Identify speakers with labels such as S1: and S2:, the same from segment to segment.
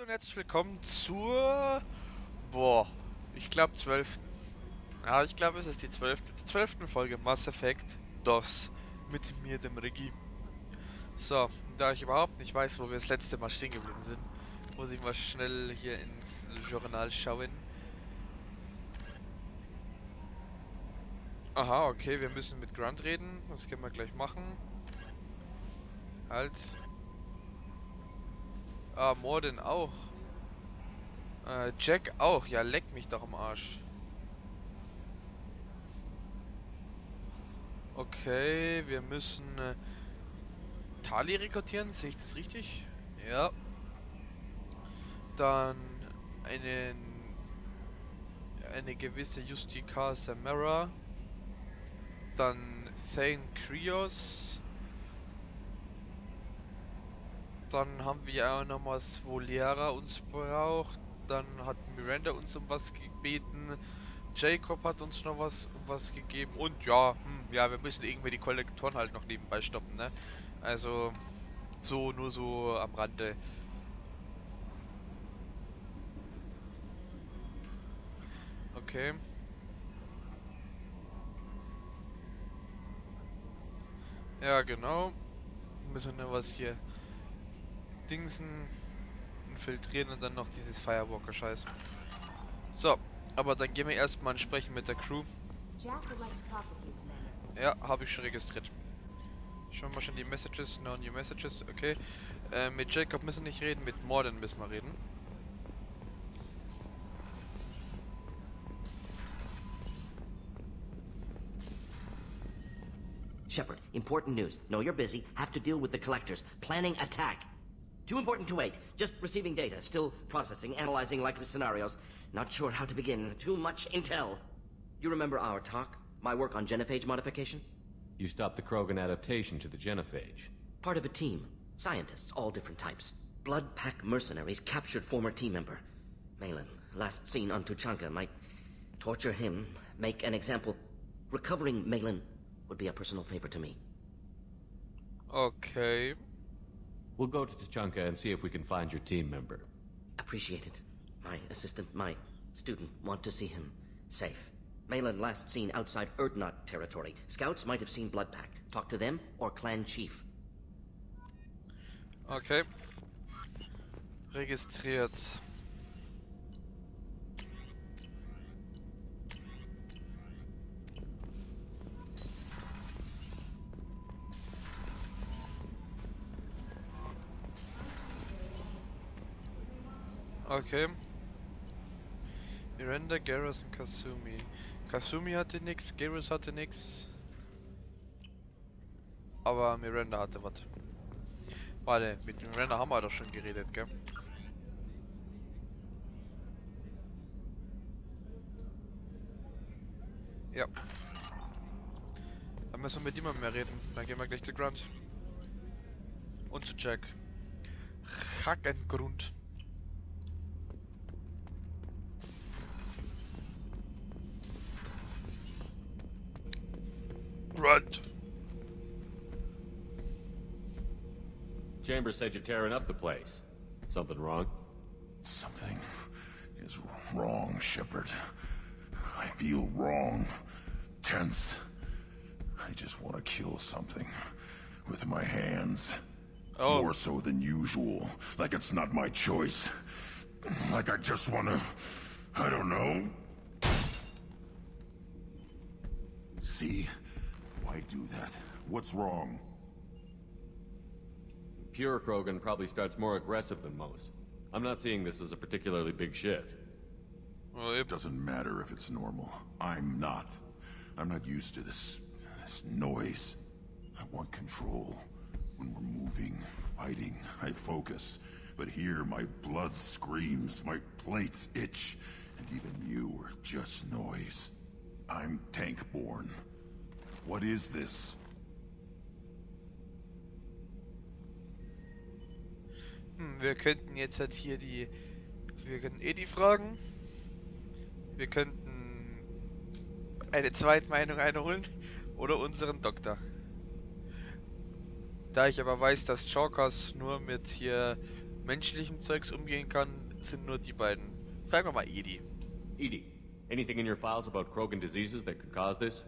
S1: und herzlich willkommen zur... Boah, ich glaube 12. Ja, ich glaube es ist die 12. Folge Mass Effect DOS mit mir, dem Rigi. So, da ich überhaupt nicht weiß, wo wir das letzte Mal stehen geblieben sind, muss ich mal schnell hier ins Journal schauen. Aha, okay, wir müssen mit Grunt reden, das können wir gleich machen. Halt. Ah, Morden auch. Jack auch, ja, leck mich doch am Arsch. Okay, wir müssen Tali rekrutieren, sehe ich das richtig? Ja. Dann eine gewisse Justica Samara. Dann Thane Krios. Dann haben wir auch noch was, wo Liara uns braucht. Dann hat Miranda uns um was gebeten. Jacob hat uns noch was gegeben. Und ja, ja, wir müssen irgendwie die Kollektoren halt noch nebenbei stoppen, ne? Also, so, nur so am Rande. Okay. Ja, genau. Müssen wir noch was hier dingsen, infiltrieren und dann noch dieses Firewalker-Scheiß. So, aber dann gehen wir erstmal sprechen mit der Crew. Ja, habe ich schon registriert. Schauen wir schon die Messages, no new messages, okay. Mit Jacob müssen wir nicht reden, mit Morden müssen wir reden.
S2: Shepard, important news. Know you're busy. Have to deal with the collectors. Planning attack. Too important to wait. Just receiving data. Still processing, analyzing likely scenarios. Not sure how to begin. Too much intel. You remember our talk? My work on genophage modification?
S3: You stopped the Krogan adaptation to the genophage.
S2: Part of a team. Scientists, all different types. Blood Pack mercenaries captured former team member. Malin, last seen on Tuchanka, might torture him, make an example. Recovering Malin would be a personal favor to me.
S1: Okay.
S3: We'll go to Tuchanka and see if we can find your team member.
S2: Appreciate it. My assistant, my student, want to see him safe. Malin last seen outside Erdnot territory. Scouts might have seen Bloodpack. Talk to them or clan chief.
S1: Okay. Registriert. Okay. Miranda, Garrus und Kasumi. Kasumi hatte nix, Garrus hatte nix. Aber Miranda hatte was. Warte, mit Miranda haben wir doch schon geredet, gell? Ja. Dann müssen wir mit niemandem mehr reden. Dann gehen wir gleich zu Grunt. Und zu Jack. Hackengrund. Grunt.
S3: Chambers said you're tearing up the place. Something wrong?
S4: Something is wrong, Shepard. I feel wrong. Tense. I just want to kill something. With my hands.
S1: Oh.
S4: More so than usual. Like it's not my choice. Like I just want to... I don't know. See? Why do that? What's wrong?
S3: Pure Krogan probably starts more aggressive than most. I'm not seeing this as a particularly big shift.
S1: Well,
S4: It doesn't matter if it's normal. I'm not. I'm not used to this noise. I want control. When we're moving, fighting, I focus. But here, my blood screams, my plates itch, and even you are just noise. I'm tank-born. What is this?
S1: wir könnten jetzt halt hier wir könnten die fragen. Wir könnten eine Zweitmeinung einholen oder unseren Doktor. Da ich aber weiß, dass Chalkers nur mit hier menschlichem Zeugs umgehen kann, sind nur die beiden. Fragen wir mal Edie.
S3: Edie, anything in your files about Krogan diseases that could cause this?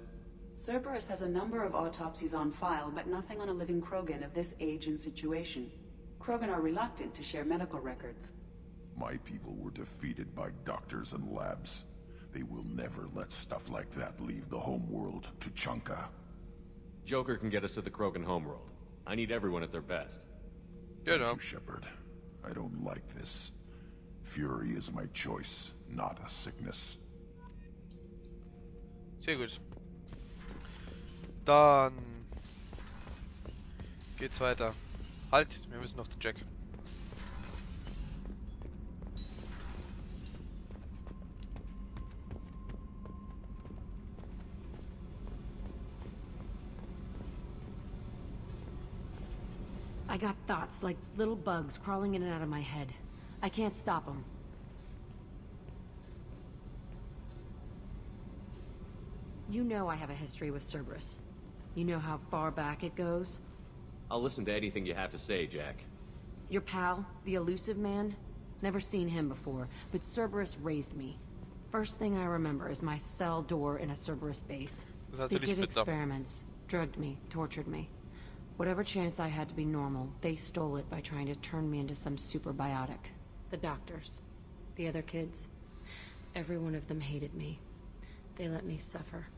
S5: Cerberus has a number of autopsies on file, but nothing on a living Krogan of this age and situation. Krogan are reluctant to share medical records.
S4: My people were defeated by doctors and labs. They will never let stuff like that leave the homeworld to Chunka.
S3: Joker can get us to the Krogan homeworld. I need everyone at their best.
S1: Genau.
S4: Thank you, Shepard. I don't like this. Fury is my choice, not a sickness.
S1: Sehr gut. Dann geht's weiter. Halt, wir müssen noch den Jack.
S6: I got thoughts like little bugs crawling in and out of my head. I can't stop them. You know I have a history with Cerberus. You know how far back it goes?
S3: I'll listen to anything you have to say, Jack.
S6: Your pal, the elusive man? Never seen him before, but Cerberus raised me. First thing I remember is my cell door in a Cerberus base. They did experiments, drugged me, tortured me. Whatever chance I had to be normal, they stole it by trying to turn me into some superbiotic. The doctors, the other kids, every one of them hated me. They let me suffer.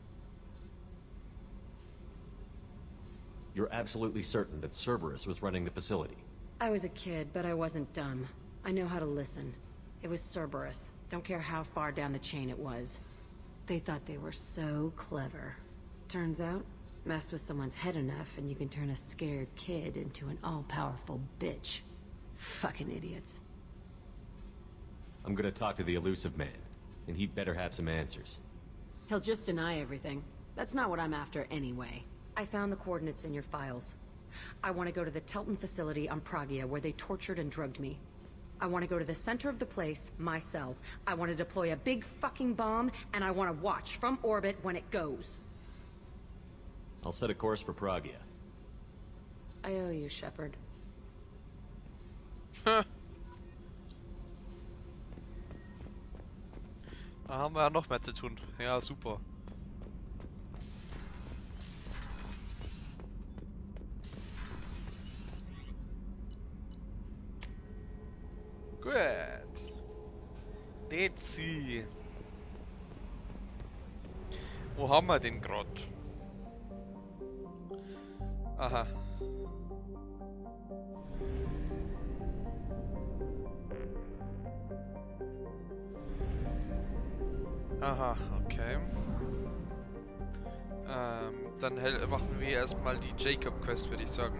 S3: You're absolutely certain that Cerberus was running the facility?
S6: I was a kid, but I wasn't dumb. I know how to listen. It was Cerberus. Don't care how far down the chain it was. They thought they were so clever. Turns out, mess with someone's head enough and you can turn a scared kid into an all-powerful bitch. Fucking idiots.
S3: I'm gonna talk to the elusive man, and he'd better have some answers.
S6: He'll just deny everything. That's not what I'm after anyway. I found the coordinates in your files. I want to go to the Telton facility on Pragia where they tortured and drugged me. I want to go to the center of the place, my cell. I want to deploy a big fucking bomb, and I want to watch from orbit when it goes.
S3: I'll set a course for Pragia.
S6: I owe you, Shepard.
S1: Da haben wir ja noch mehr zu tun. Ja, super. Gut. Let's see. Wo haben wir den grad? Aha. Aha, okay. Dann machen wir erstmal die Jacob-Quest, würde ich sagen.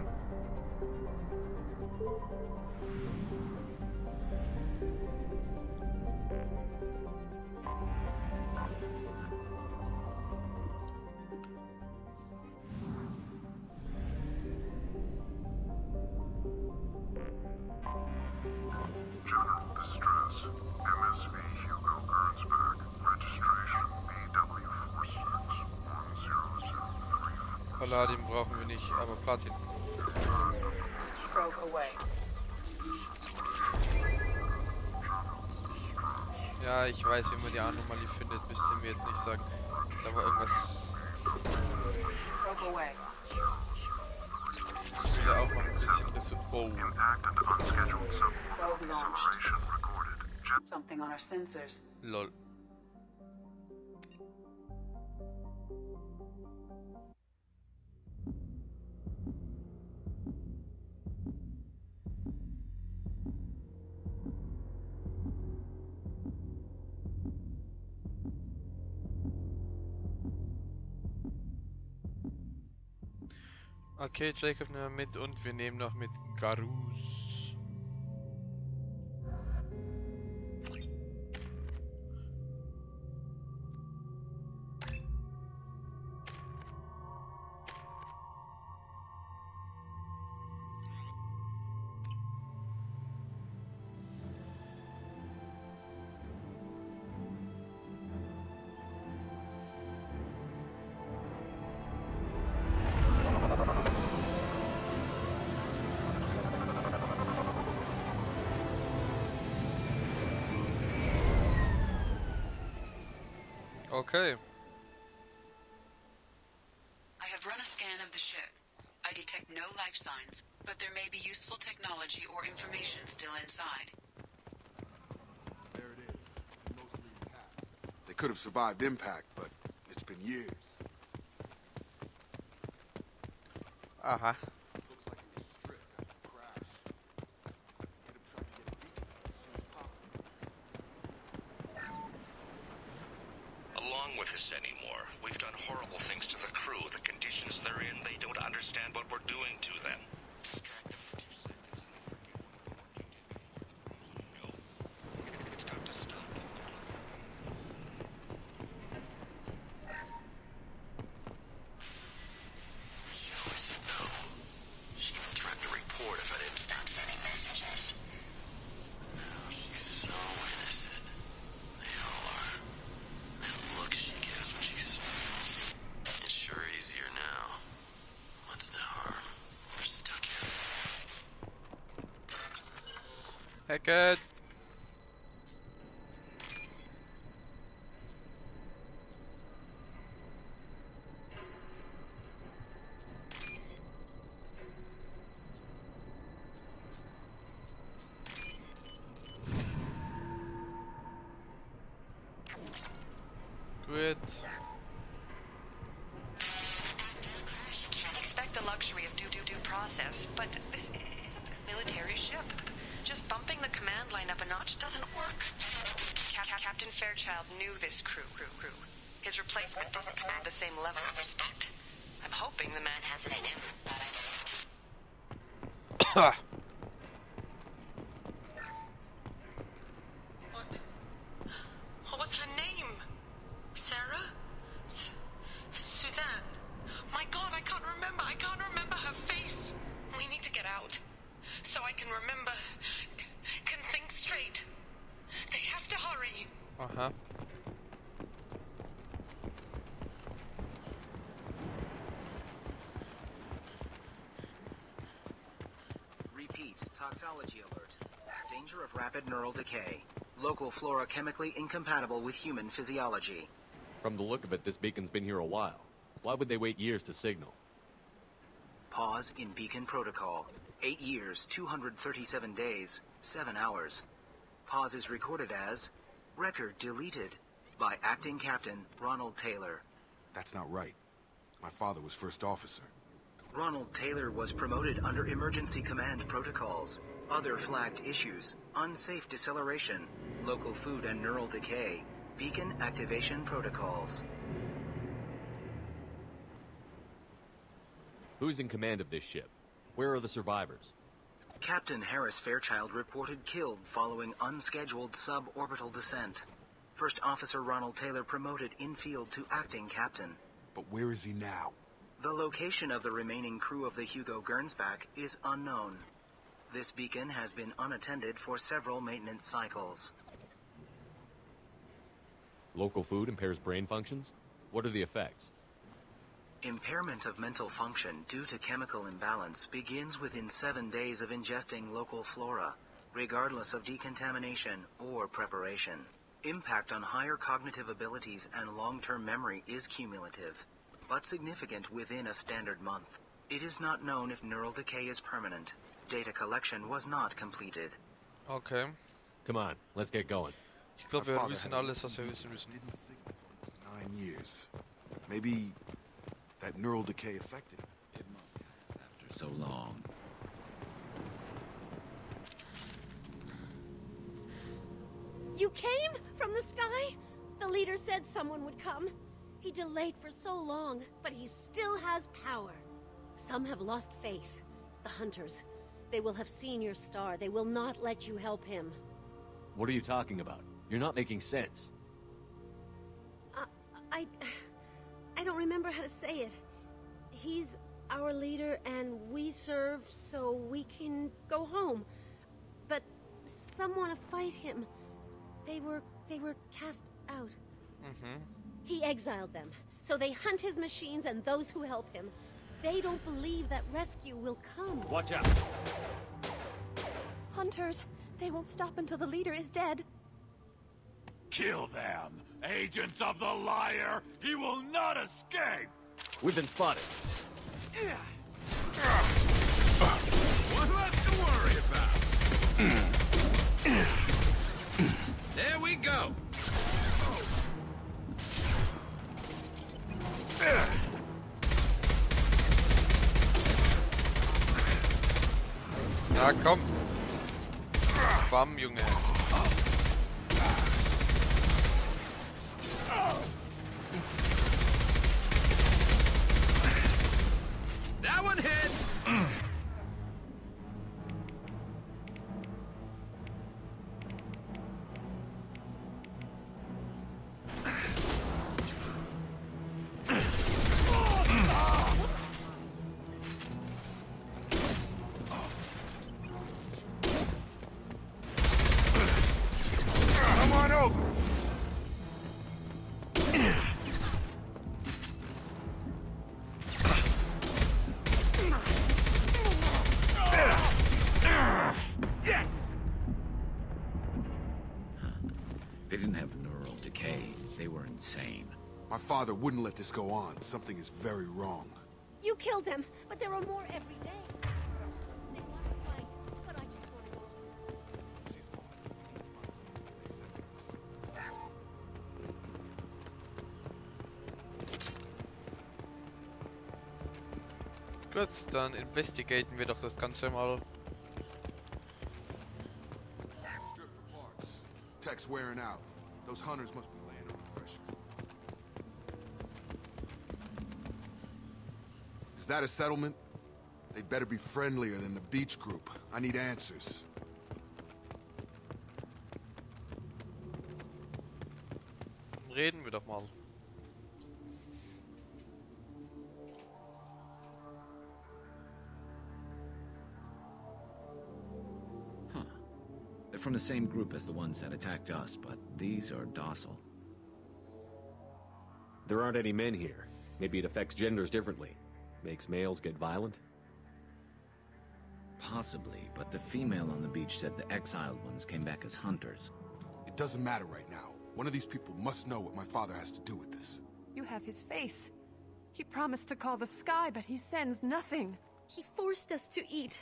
S1: Palladium brauchen wir nicht, aber Platin. Ja, ich weiß, wie man die Anomalie findet, müsst ihr mir jetzt nicht sagen. Da war irgendwas. Ich will auch noch ein bisschen Ressourcen. Oh.
S5: Something on our sensors.
S1: Lol. Okay, Jacob nehmen wir mit und wir nehmen noch mit Garus. Okay.
S5: I have run a scan of the ship. I detect no life signs, but there may be useful technology or information still inside.
S7: There it is. Mostly intact. They could have survived impact, but it's been years.
S1: Uh-huh.
S7: Looks like it was stripped after the crash. Could have tried to get a beacon as soon as possible.
S8: Along with this anymore, we've done horrible things to the crew. The conditions they're in, they don't understand what we're doing to them. Distract them for 2 seconds and they'll forget what we're working to before the crews go. It's got to stop. She always said no. She even threatened to report if I didn't stop sending messages. Now she's so innocent. They all are. That look she gives when she smiles. It's sure easier now. What's the harm? We're stuck here.
S1: Heck it. Quit.
S9: You can't expect the luxury of due process, but this isn't a military ship. Just bumping the command line up a notch doesn't work. Captain Fairchild knew this crew. His replacement doesn't command the same level of respect. I'm hoping the man has it in him. What was her name? Sarah? Suzanne? My God, I can't remember. I can't remember her face. We need to get out. So I can remember. Can think straight. They have to hurry.
S1: Uh-huh.
S10: Repeat, toxology alert. Danger of rapid neural decay. Local flora chemically incompatible with human physiology.
S3: From the look of it, this beacon's been here a while. Why would they wait years to signal?
S10: Pause in beacon protocol. 8 years, 237 days, 7 hours. Pause is recorded as record deleted by acting captain Ronald Taylor.
S7: That's not right. My father was first officer.
S10: Ronald Taylor was promoted under emergency command protocols. Other flagged issues: unsafe deceleration, local food and neural decay, beacon activation protocols.
S3: Who's in command of this ship? Where are the survivors?
S10: Captain Harris Fairchild reported killed following unscheduled suborbital descent. First Officer Ronald Taylor promoted in-field to acting captain.
S7: But where is he now?
S10: The location of the remaining crew of the Hugo Gernsback is unknown. This beacon has been unattended for several maintenance cycles.
S3: Local food impairs brain functions? What are the effects?
S10: Impairment of mental function due to chemical imbalance begins within 7 days of ingesting local flora, regardless of decontamination or preparation. Impact on higher cognitive abilities and long-term memory is cumulative, but significant within a standard month. It is not known if neural decay is permanent. Data collection was not completed.
S1: Okay.
S3: Come on, let's get going.
S1: Ich glaube, wir wissen alles, was wir wissen müssen.
S7: Didn't signal for almost 9 years. Maybe that neural decay affected him.
S11: It must have after so long.
S12: You came from the sky? The leader said someone would come. He delayed for so long, but he still has power. Some have lost faith. The hunters. They will have seen your star. They will not let you help him.
S3: What are you talking about? You're not making sense.
S12: I don't remember how to say it. He's our leader and we serve so we can go home. But some want to fight him. They were cast out. He exiled them, so they hunt his machines and those who help him. They don't believe that rescue will come.
S3: Watch out!
S12: Hunters, they won't stop until the leader is dead.
S13: Kill them! Agents of the liar! He will not escape!
S3: We've been spotted.
S13: One less to worry about! There we go!
S1: Ja, komm. Bam, Junge.
S13: That one hit!
S7: Come on over!
S13: Yes!
S11: They didn't have neural decay. They were insane.
S7: My father wouldn't let this go on. Something is very wrong.
S12: You killed them, but there are more every day. They want to fight, but I just want to go.
S7: She's lost. Makes sense of this.
S1: Gut, dann investigaten wir doch das Ganze mal.
S7: Strip for parts. Tech's wearing out. Those hunters must be laying under pressure. Is that a settlement? They'd better be friendlier than the beach group. I need answers.
S1: Reden wir doch mal.
S11: They're from the same group as the ones that attacked us, but these are docile.
S3: There aren't any men here. Maybe it affects genders differently. Makes males get violent?
S11: Possibly, but the female on the beach said the exiled ones came back as hunters.
S7: It doesn't matter right now. One of these people must know what my father has to do with this.
S14: You have his face. He promised to call the sky, but he sends nothing.
S15: He forced us to eat,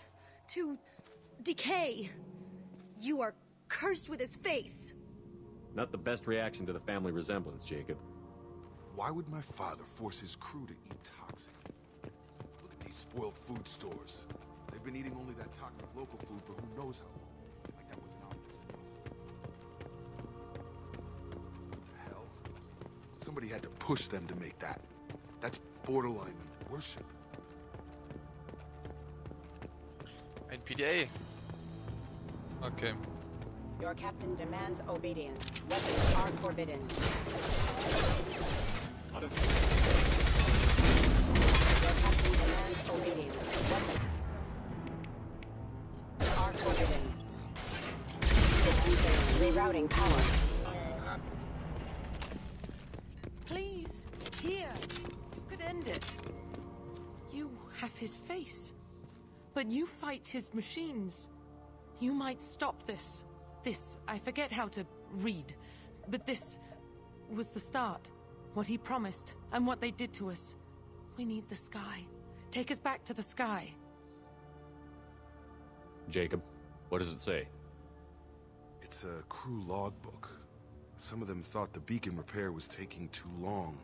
S15: to decay. You are cursed with his face.
S3: Not the best reaction to the family resemblance, Jacob.
S7: Why would my father force his crew to eat toxic food? Look at these spoiled food stores. They've been eating only that toxic local food for who knows how long. Like that wasn't obvious enough. What the hell? Somebody had to push them to make that. That's borderline worship.
S1: Ein PDA. Okay.
S16: Your captain demands obedience. Weapons are forbidden. Your captain demands obedience. Weapons are forbidden. Rerouting power.
S14: Please, here. You could end it. You have his face. But you fight his machines. You might stop this. This, I forget how to read. But this was the start. What he promised, and what they did to us. We need the sky. Take us back to the sky.
S3: Jacob, what does it say?
S7: It's a crew logbook. Some of them thought the beacon repair was taking too long.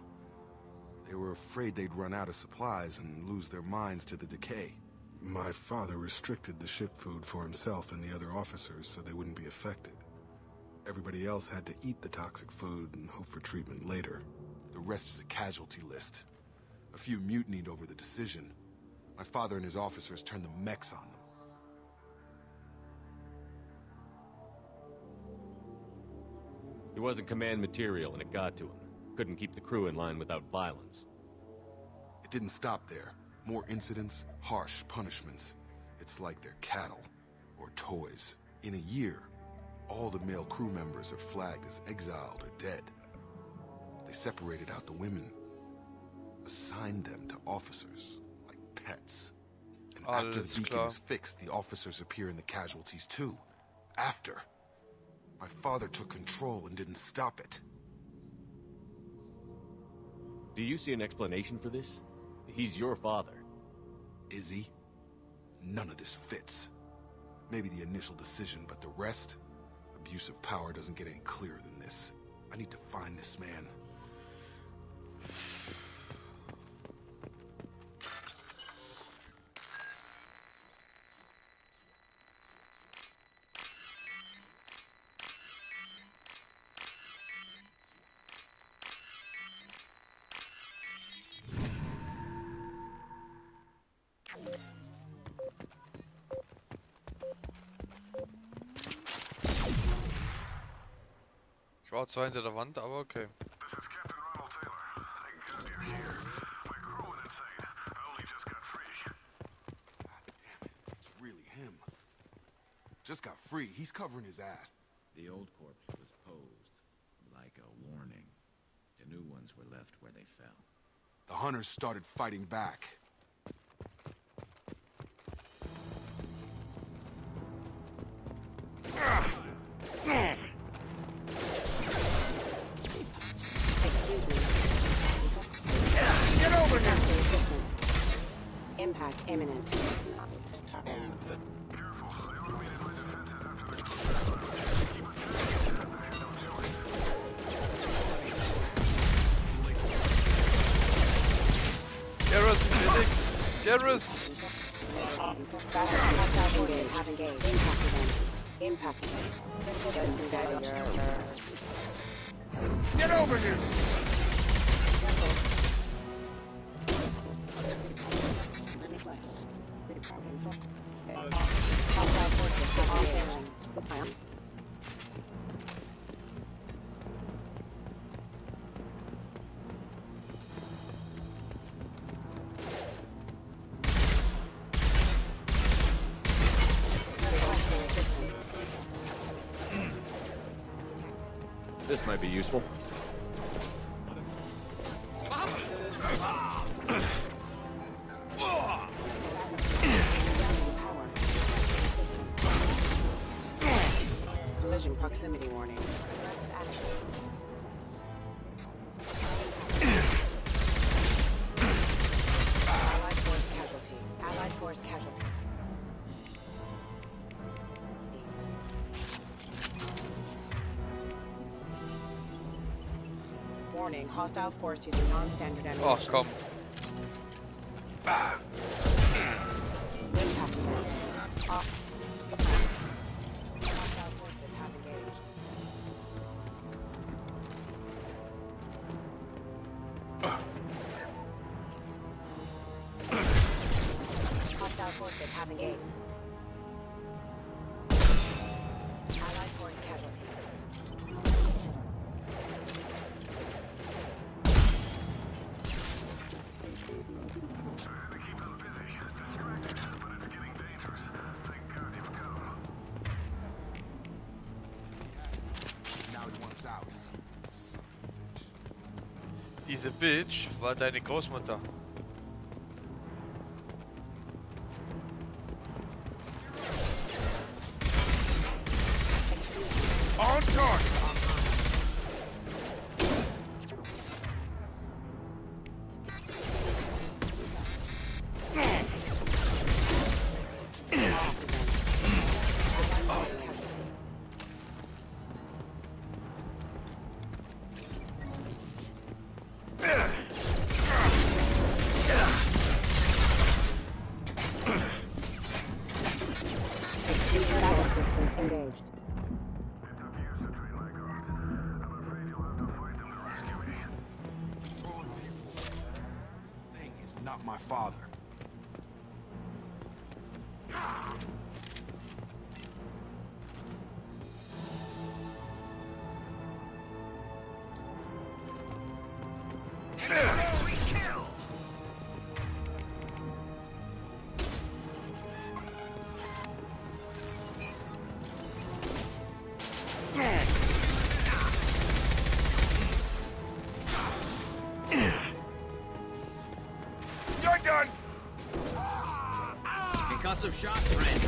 S7: They were afraid they'd run out of supplies and lose their minds to the decay. My father restricted the ship food for himself and the other officers so they wouldn't be affected. Everybody else had to eat the toxic food and hope for treatment later. The rest is a casualty list. A few mutinied over the decision. My father and his officers turned the mechs on them.
S3: He wasn't command material and it got to him. Couldn't keep the crew in line without violence.
S7: It didn't stop there. More incidents, harsh punishments. It's like they're cattle, or toys. In a year, all the male crew members are flagged as exiled or dead. They separated out the women, assigned them to officers, like pets. And after the beacon is fixed, the officers appear in the casualties too. After. My father took control and didn't stop it.
S3: Do you see an explanation for this? He's your father.
S7: Is he? None of this fits. Maybe the initial decision, but the rest? Abuse of power doesn't get any clearer than this. I need to find this man.
S1: Ich war zwar hinter der Wand, aber okay.
S4: This is Captain Ronald Taylor. Thank God you're here. My crew went insane. I only just got free.
S7: God damn it, it's really him. Just got free. He's covering his ass.
S11: The old corpse was posed, like a warning. The new ones were left where they fell.
S7: The hunters started fighting back.
S16: Get over here! Impact imminent.
S1: Garrus, Felix! Garrus!
S16: Have engaged. Impact them.
S1: Get over here!
S3: This might be useful.
S16: Collision proximity warning. Allied force casualty. Allied force casualty. Warning, hostile force using non-standard ammunition.
S1: Oh, komm.
S16: Impact event. Hostile forces have engaged. Hostile forces have engaged. Allied force casualty.
S1: Diese Bitch war deine Großmutter.
S4: On target!
S16: Engaged.
S7: This thing is not my father.
S4: You're done!
S11: Concussive shock, friend.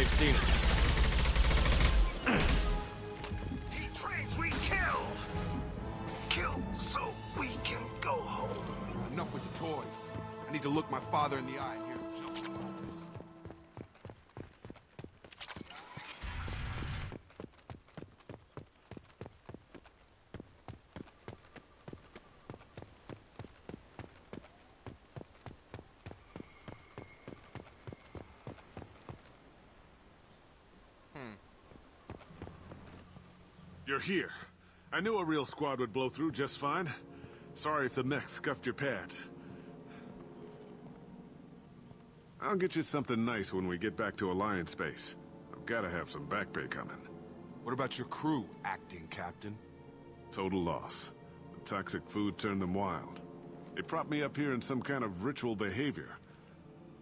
S3: seen it.
S7: He trains, we kill! Kill so we can go home. Enough with the toys. I need to look my father in the eye and hear just a focus.
S17: You're here. I knew a real squad would blow through just fine. Sorry if the mech scuffed your pads. I'll get you something nice when we get back to Alliance space. I've gotta have some back pay coming.
S7: What about your crew, acting captain?
S17: Total loss. The toxic food turned them wild. They propped me up here in some kind of ritual behavior.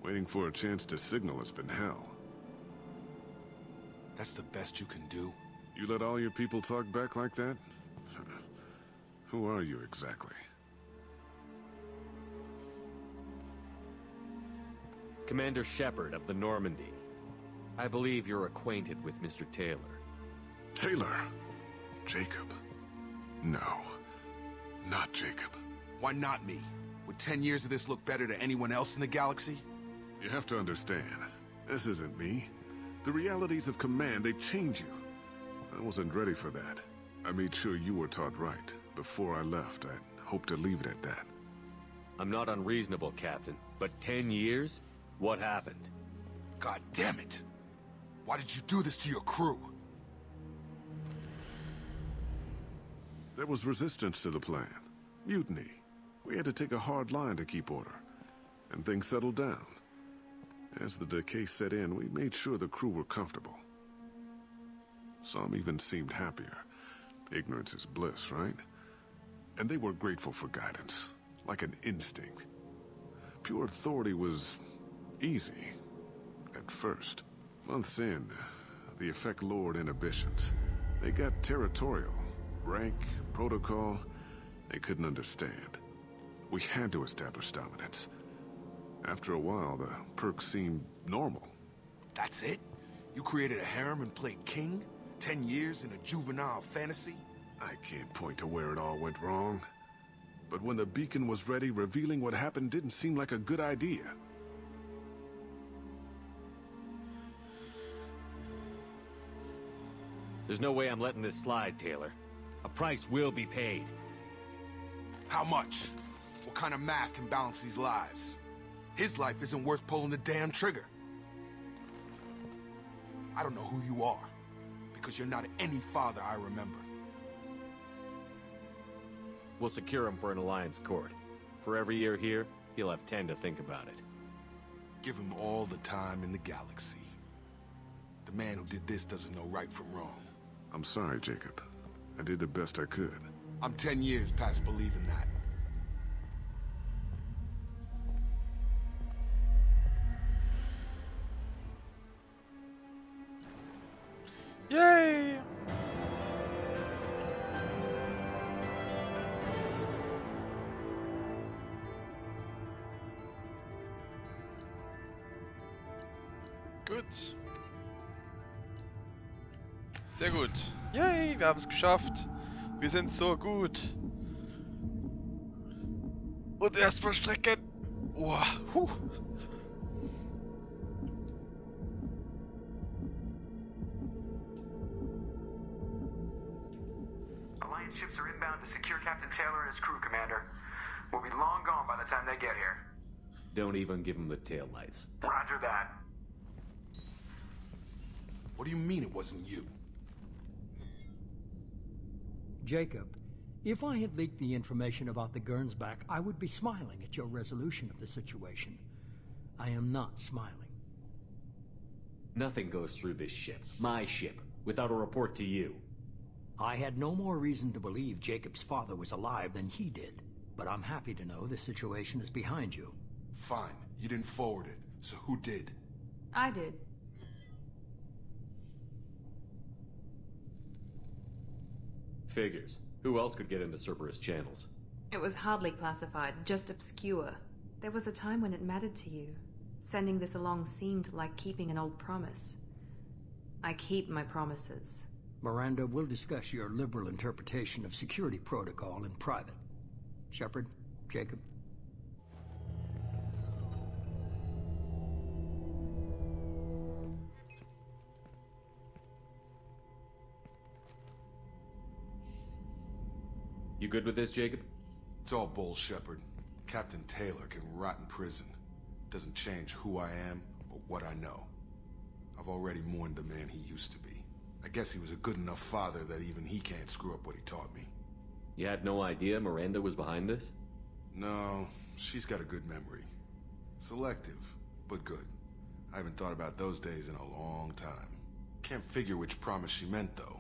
S17: Waiting for a chance to signal has been hell.
S7: That's the best you can do?
S17: You let all your people talk back like that? Who are you exactly?
S3: Commander Shepard of the Normandy. I believe you're acquainted with Mr. Taylor.
S17: Taylor? Jacob? No. Not Jacob.
S7: Why not me? Would 10 years of this look better to anyone else in the galaxy?
S17: You have to understand, this isn't me. The realities of command, they change you. I wasn't ready for that. I made sure you were taught right. Before I left, I hoped to leave it at that.
S3: I'm not unreasonable, Captain, but 10 years? What happened?
S7: God damn it! Why did you do this to your crew?
S17: There was resistance to the plan. Mutiny. We had to take a hard line to keep order. And things settled down. As the decay set in, we made sure the crew were comfortable. Some even seemed happier. Ignorance is bliss, right? And they were grateful for guidance, like an instinct. Pure authority was easy, at first. Months in, the effect lowered inhibitions. They got territorial. Rank, protocol, they couldn't understand. We had to establish dominance. After a while, the perks seemed normal.
S7: That's it? You created a harem and played king? 10 years in a juvenile fantasy?
S17: I can't point to where it all went wrong. But when the beacon was ready, revealing what happened didn't seem like a good idea.
S3: There's no way I'm letting this slide, Taylor. A price will be paid.
S7: How much? What kind of math can balance these lives? His life isn't worth pulling the damn trigger. I don't know who you are, because you're not any father I remember.
S3: We'll secure him for an Alliance court. For every year here, he'll have 10 to think about it.
S7: Give him all the time in the galaxy. The man who did this doesn't know right from wrong.
S17: I'm sorry, Jacob. I did the best I could.
S7: I'm 10 years past believing that.
S1: Yay! Gut. Sehr gut. Yay, wir haben es geschafft. Wir sind so gut. Und erstmal strecken. Oh,
S18: Alliance ships are inbound to secure Captain Taylor and his crew, Commander. We'll be long gone by the time they get here.
S3: Don't even give him the taillights.
S18: Roger that.
S7: What do you mean it wasn't you?
S19: Jacob, if I had leaked the information about the Gernsback, I would be smiling at your resolution of the situation. I am not smiling.
S3: Nothing goes through this ship, my ship, without a report to you.
S19: I had no more reason to believe Jacob's father was alive than he did, but I'm happy to know the situation is behind you.
S7: Fine, you didn't forward it, so who did?
S20: I did.
S3: Figures. Who else could get into Cerberus channels?
S20: It was hardly classified, just obscure. There was a time when it mattered to you. Sending this along seemed like keeping an old promise. I keep my promises.
S19: Miranda, we'll discuss your liberal interpretation of security protocol in private. Shepard, Jacob.
S3: You good with this, Jacob?
S7: It's all bull, Shepard. Captain Taylor can rot in prison. Doesn't change who I am or what I know. I've already mourned the man he used to be. I guess he was a good enough father that even he can't screw up what he taught me.
S3: You had no idea Miranda was behind this?
S7: No, she's got a good memory. Selective, but good. I haven't thought about those days in a long time. Can't figure which promise she meant, though.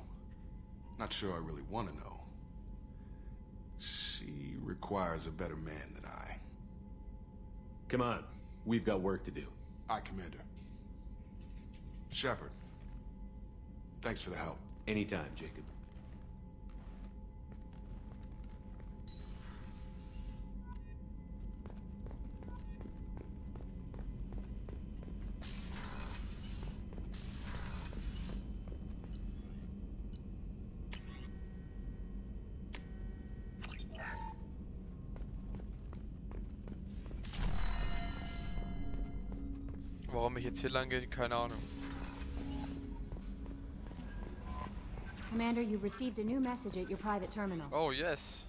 S7: Not sure I really want to know. She requires a better man than I.
S3: Come on, we've got work to do.
S7: Aye, Commander. Shepard, thanks for the help.
S3: Anytime, Jacob.
S1: Warum ich jetzt hier lang gehe, keine Ahnung.
S21: Commander, you've received a new message at your private terminal.
S1: Oh yes.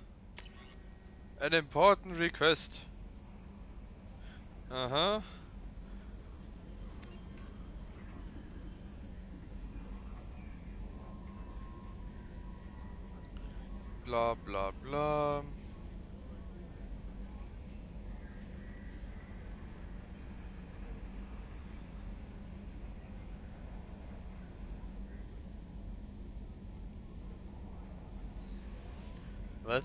S1: An important request. Aha. Bla bla bla. Was?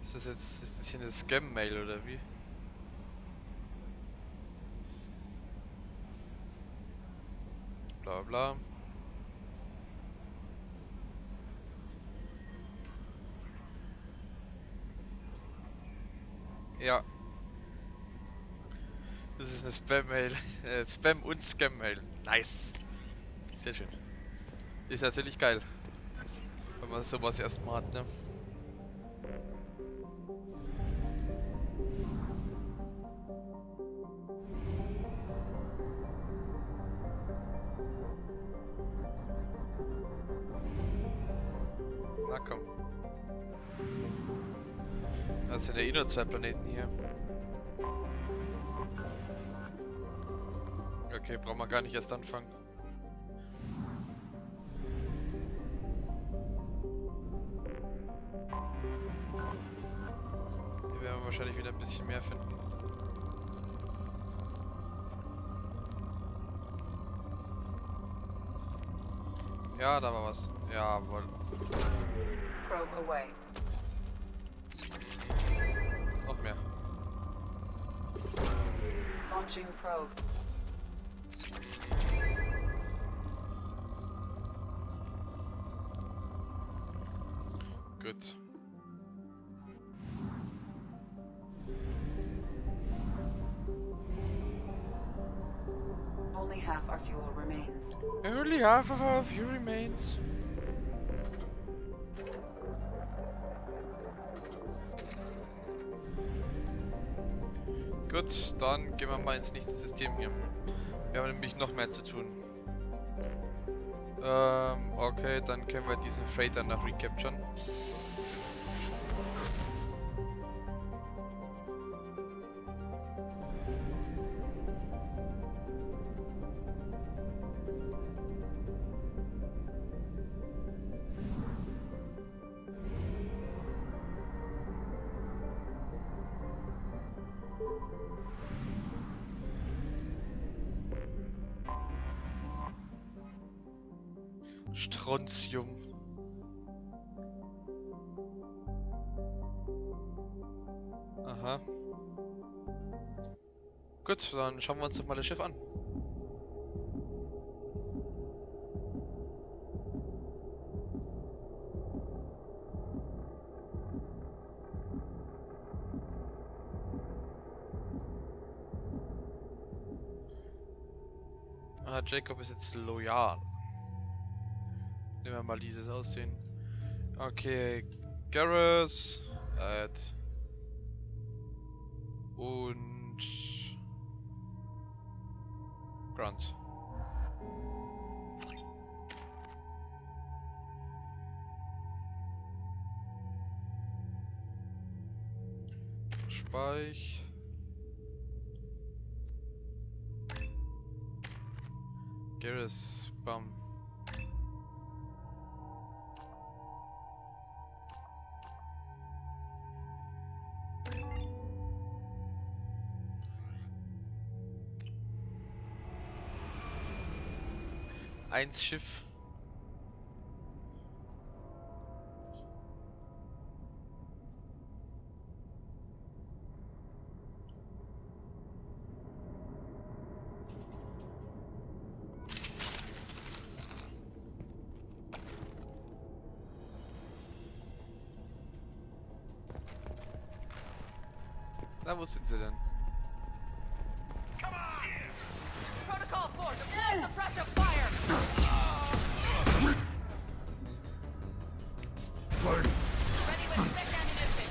S1: Ist das hier eine Scam-Mail oder wie? Bla bla. Ja. Das ist eine Spam-Mail. Spam- und Scam-Mail. Nice. Sehr schön. Ist natürlich geil. Wenn man sowas erstmal hat, ne? Na komm. Das sind ja eh nur 2 Planeten hier. Okay, brauchen wir gar nicht erst anfangen. Hier werden wir wahrscheinlich wieder ein bisschen mehr finden. Ja, da war was. Jawohl.
S5: Probe away.
S1: Noch mehr.
S5: Launching probe.
S1: Gut.
S5: Only half our fuel remains.
S1: Only half of our fuel remains. Gut, dann gehen wir mal ins nächste System hier. Wir haben nämlich noch mehr zu tun. Okay, dann können wir diesen Freighter noch recapturen. Strontium. Aha. Gut, dann schauen wir uns doch mal das Schiff an. Ah, Jacob ist jetzt loyal. Nehmen wir mal dieses Aussehen. Okay, Garrus, und Grant. Speich. Garrus, bam. Eins Schiff. Na, wo sind sie denn?
S14: Protocol 4, deploy suppressive fire! Ready with thick ammunition.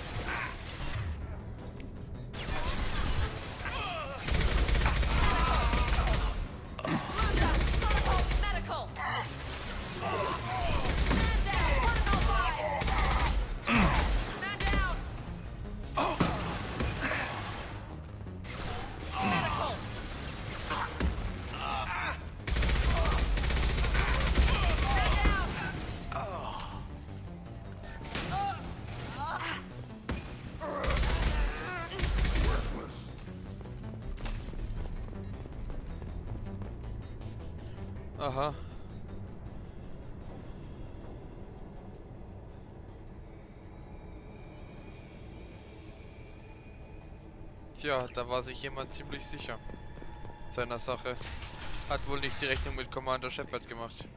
S14: Protocol medical! Man down! Protocol 5! Man down! Medical!
S1: Aha. Tja, da war sich jemand ziemlich sicher seiner Sache. Hat wohl nicht die Rechnung mit Commander Shepard gemacht.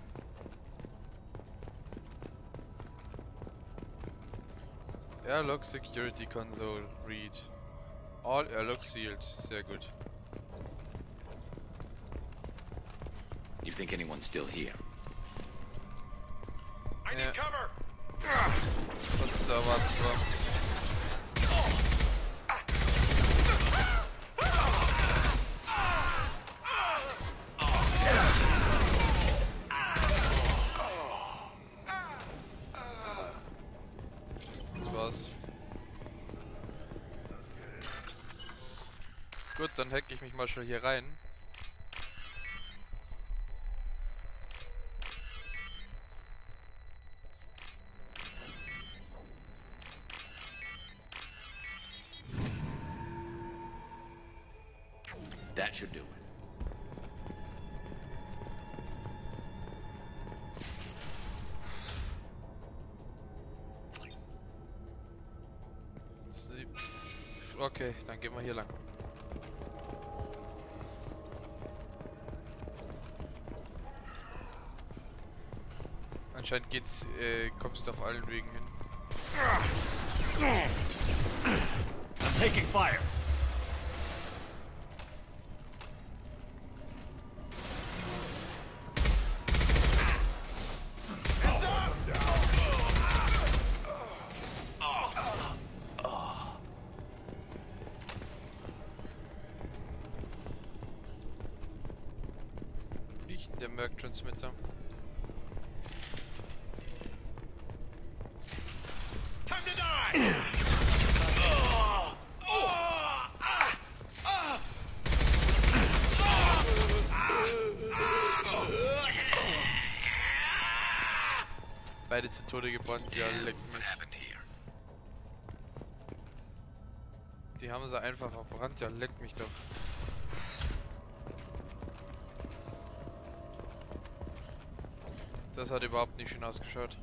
S1: Airlock Security Console. Read. All airlock sealed. Sehr gut.
S11: You think anyone's still here?
S13: I need cover!
S1: Was zu erwarten war. Das war's. Gut, dann hack ich mich mal schon hier rein.
S11: That should do it.
S1: Okay, dann gehen wir hier lang. Anscheinend geht's, kommst du auf allen Wegen hin.
S13: I'm taking fire.
S1: Nicht der Merc-Transmitter.
S13: Time to die!
S1: Beide zu Tode gebrannt, ja, leck mich. Die haben sie einfach verbrannt, ja, leck mich doch. Das hat überhaupt nicht schön ausgeschaut.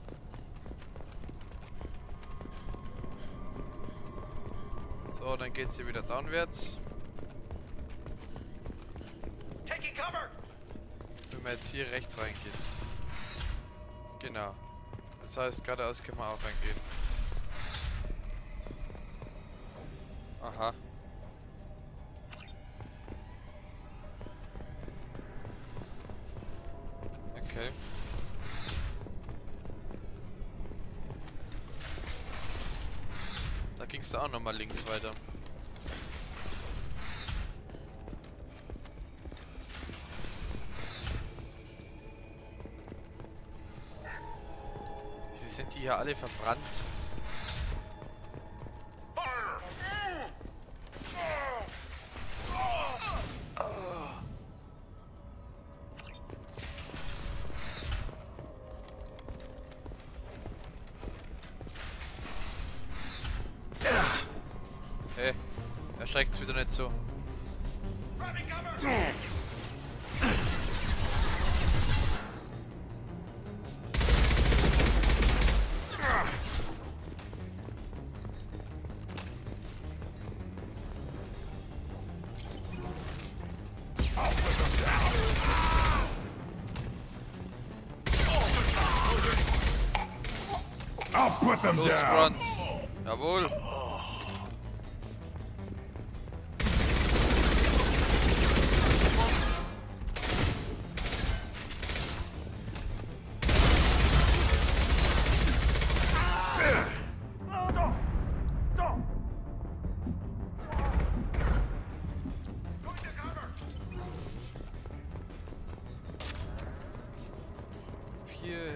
S1: So, dann geht's hier wieder downwärts.
S13: Taking cover!
S1: Wenn man jetzt hier rechts reingeht. Genau. Das heißt, geradeaus können wir auch reingehen. Aha. ging's da auch nochmal links weiter. Wieso sind die hier alle verbrannt? Hey, erschreckt's wieder nicht so.
S4: I'll put them
S1: Los,
S4: down.
S1: Grunt. Jawohl.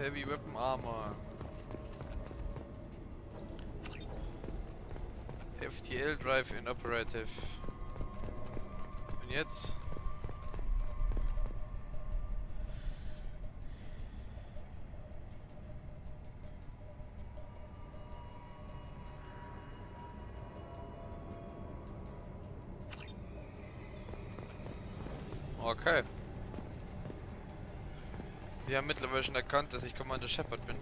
S1: Heavy Weapon Armor. FTL Drive inoperative. Und jetzt? Okay. Die haben mittlerweile schon erkannt, dass ich Commander Shepard bin.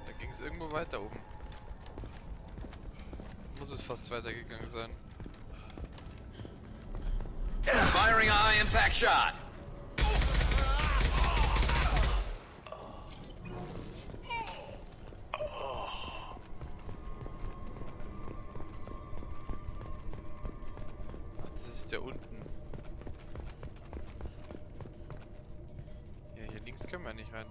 S1: Da ging es irgendwo weiter oben. Muss es fast weitergegangen sein.
S8: Firing a high impact shot.
S1: Ach, das ist ja unten. Ja, hier links können wir nicht rein.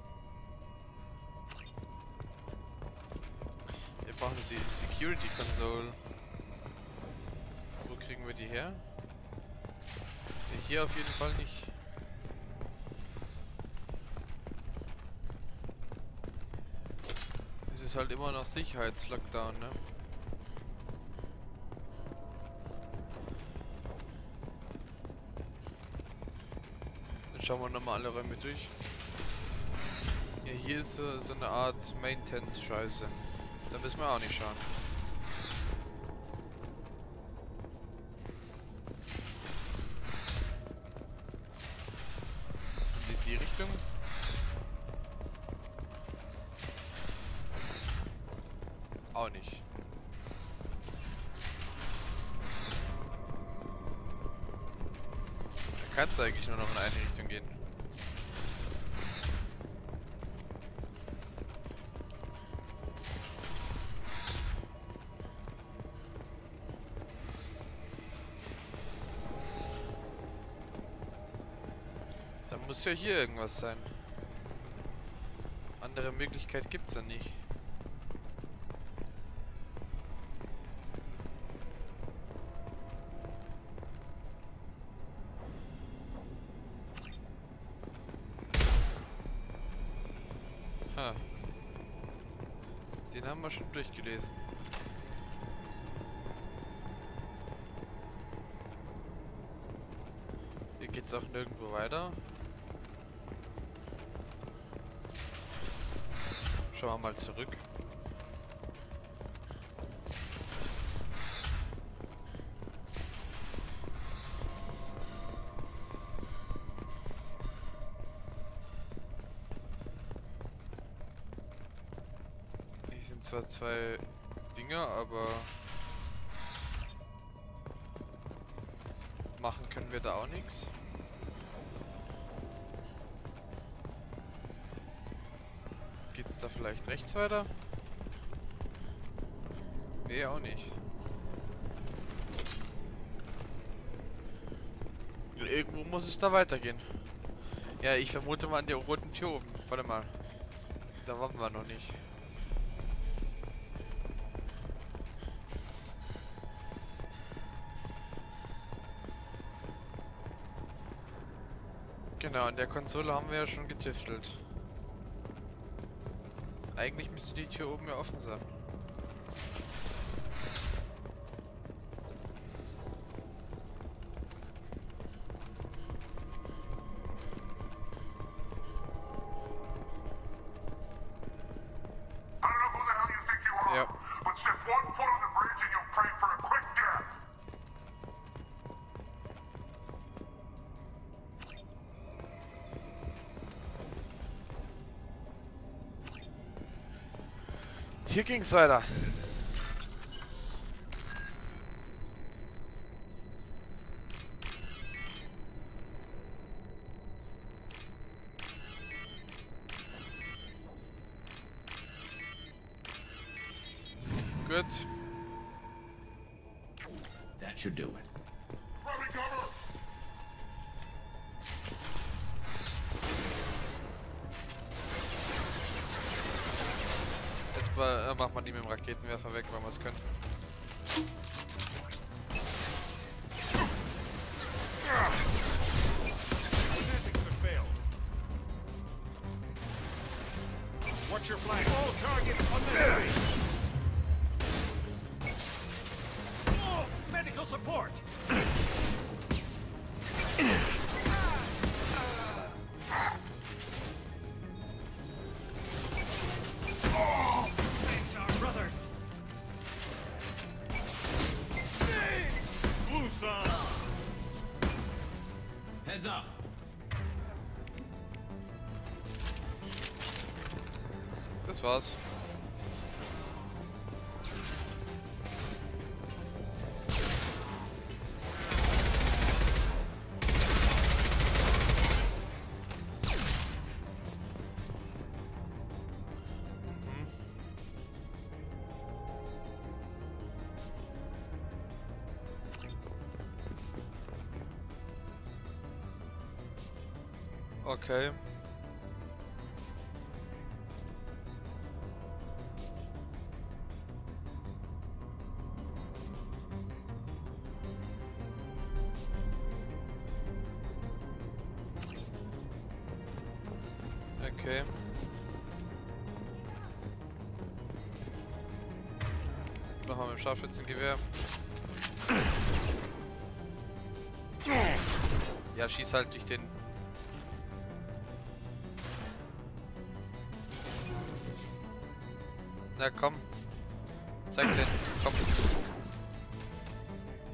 S1: Wir brauchen die Security Console. Wo kriegen wir die her? Hier auf jeden Fall nicht. Es ist halt immer noch Sicherheitslockdown, ne? Dann schauen wir nochmal alle Räume durch. Ja, hier ist so eine Art Maintenance-Scheiße. Da müssen wir auch nicht schauen. Die Richtung. Auch nicht. Da kann es eigentlich nur noch in eine Richtung gehen. Muss ja hier irgendwas sein. Andere Möglichkeit gibt's ja nicht. Ha. Den haben wir schon durchgelesen. Hier geht's auch nirgendwo weiter. Schauen wir mal zurück. Hier sind zwar zwei Dinger, aber machen können wir da auch nichts. da vielleicht rechts weiter? Nee, auch nicht. Irgendwo muss es da weitergehen. Ja, ich vermute mal an der roten Tür oben. Warte mal. Da waren wir noch nicht. Genau, an der Konsole haben wir ja schon getüftelt. Eigentlich müsste die Tür oben ja offen sein. Ja. Hier ging's weiter. Gut.
S11: That should do it.
S1: Macht man die mit dem Raketenwerfer weg, wenn wir es können.
S13: Watch your flank. All targets on the enemy. Oh, medical support.
S11: Heads up.
S1: Das war's. Okay. Okay. Nochmal mit dem Scharfschützengewehr. Ja, schieß halt durch den. Na komm. Zeig den. Komm.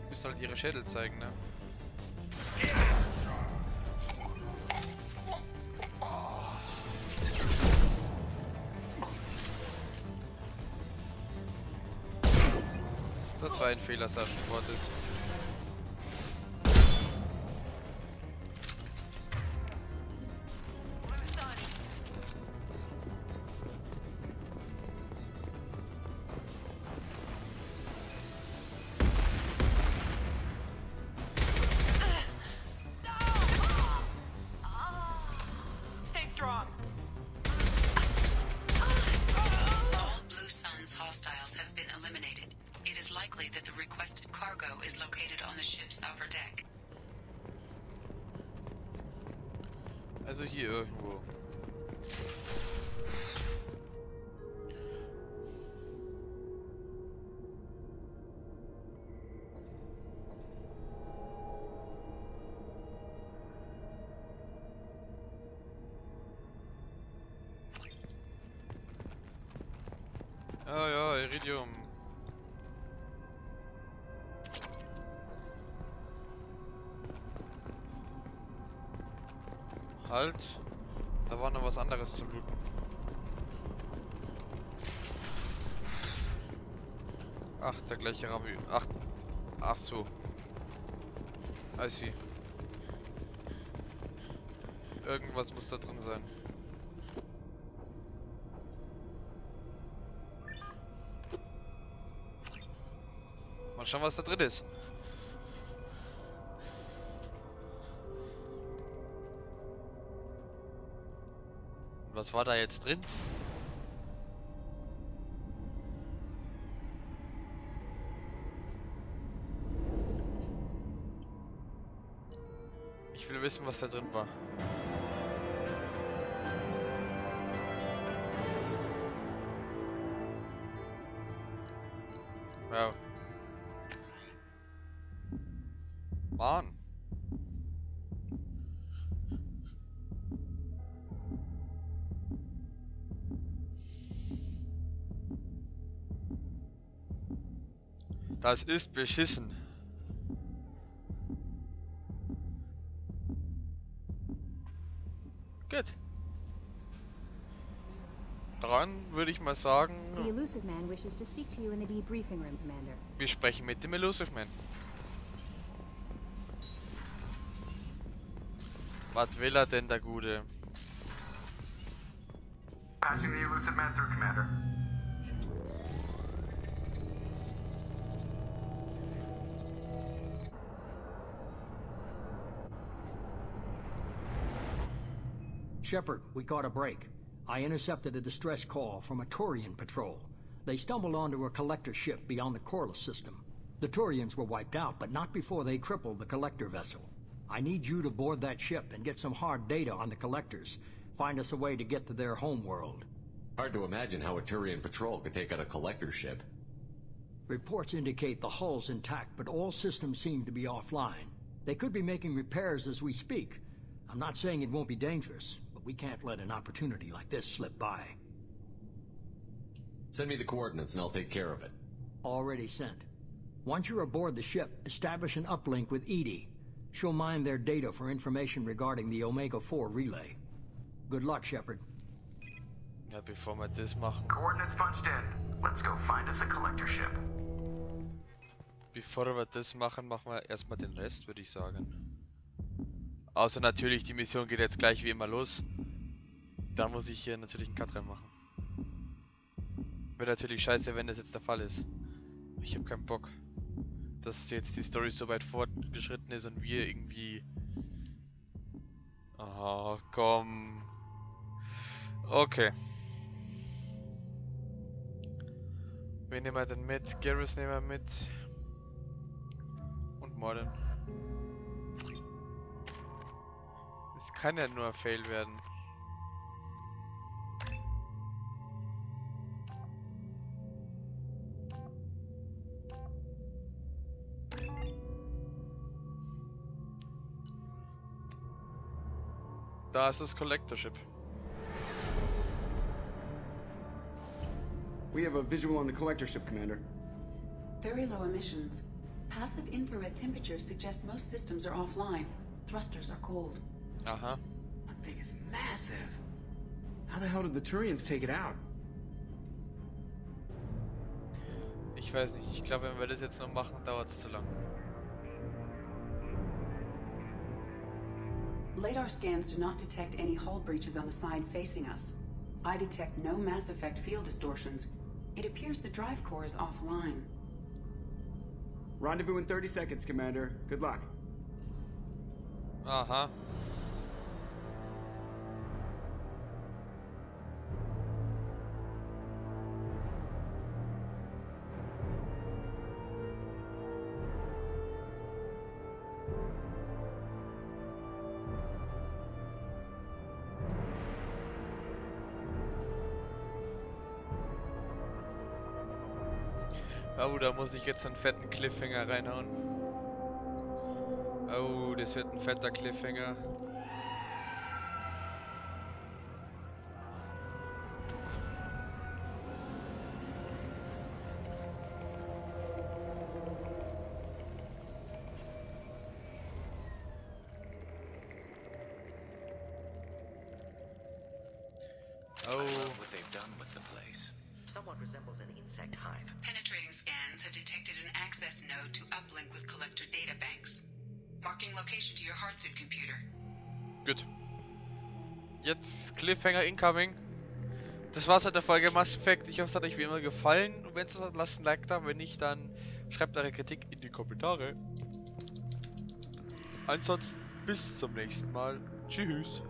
S1: Die müssen halt ihre Schädel zeigen, ne? Das war ein Fehler, Sascha Wortes. Also hier irgendwo. Ah ja, Iridium. Halt. Da war noch was anderes zum Looten. Ach, der gleiche Raum. Ach so. I see. Irgendwas muss da drin sein. schauen, was da drin ist. Was war da jetzt drin? Ich will wissen, was da drin war. Wow. Mann. Das ist beschissen. Gut. Dran würde ich mal sagen,
S21: The Elusive Man wishes to speak to you in the debriefing room, Commander.
S1: wir sprechen mit dem Elusive Man. Was will er denn, der Gute?
S18: Patching the Elusive Man through, Commander.
S19: Shepard, we caught a break. I intercepted a distress call from a Turian patrol. They stumbled onto a collector ship beyond the Corliss system. The Turians were wiped out, but not before they crippled the collector vessel. I need you to board that ship and get some hard data on the collectors. Find us a way to get to their home world.
S3: Hard to imagine how a Turian patrol could take out a collector ship.
S19: Reports indicate the hull's intact, but all systems seem to be offline. They could be making repairs as we speak. I'm not saying it won't be dangerous, but we can't let an opportunity like this slip by.
S3: Send me the coordinates and I'll take care of it.
S19: Already sent. Once you're aboard the ship, establish an uplink with Edie. She'll mine their data for information regarding the Omega-4 relay. Good luck, Shepard.
S1: Ja, bevor wir das machen.
S18: Coordinates punched in. Let's go find us a collector ship.
S1: Bevor wir das machen, machen wir erstmal den Rest, würde ich sagen. Außer natürlich, die Mission geht jetzt gleich wie immer los. Da muss ich hier natürlich einen Cut reinmachen. Wäre natürlich scheiße, wenn das jetzt der Fall ist. Ich habe keinen Bock, dass jetzt die Story so weit fortgeschritten ist und wir irgendwie... Oh, komm. Okay. Wen nehmen wir denn mit? Garrus nehmen wir mit. Und Morden. Es kann ja nur ein Fail werden. Da ist das Collector Ship.
S2: We have a visual on the collector ship, Commander.
S5: Very low emissions. Passive infrared temperatures suggest most systems are offline. Thrusters are cold.
S1: Aha.
S2: That thing is massive. How the hell did the Turians take it out?
S1: Ich weiß nicht. Ich glaube, wenn wir das jetzt noch machen, dauert es zu lang.
S5: LADAR scans do not detect any hull breaches on the side facing us. I detect no Mass Effect field distortions. It appears the drive core is offline.
S2: Rendezvous in 30 seconds, Commander. Good luck.
S1: Aha. Oh, da muss ich jetzt einen fetten Cliffhanger reinhauen. Oh, das wird ein fetter Cliffhanger. Oh.
S10: What they've done with the place. Somewhat resembles an insect hive.
S5: Penetrating scans have detected an access node to uplink with collector data banks. Marking location to your hardsuit computer.
S1: Gut. Jetzt Cliffhanger incoming. Das war's mit der Folge Mass Effect. Ich hoffe, es hat euch wie immer gefallen. Und wenn es so ist, lasst ein Like da. Wenn nicht, dann Schreibt eure Kritik in die Kommentare. Ansonsten bis zum nächsten Mal. Tschüss.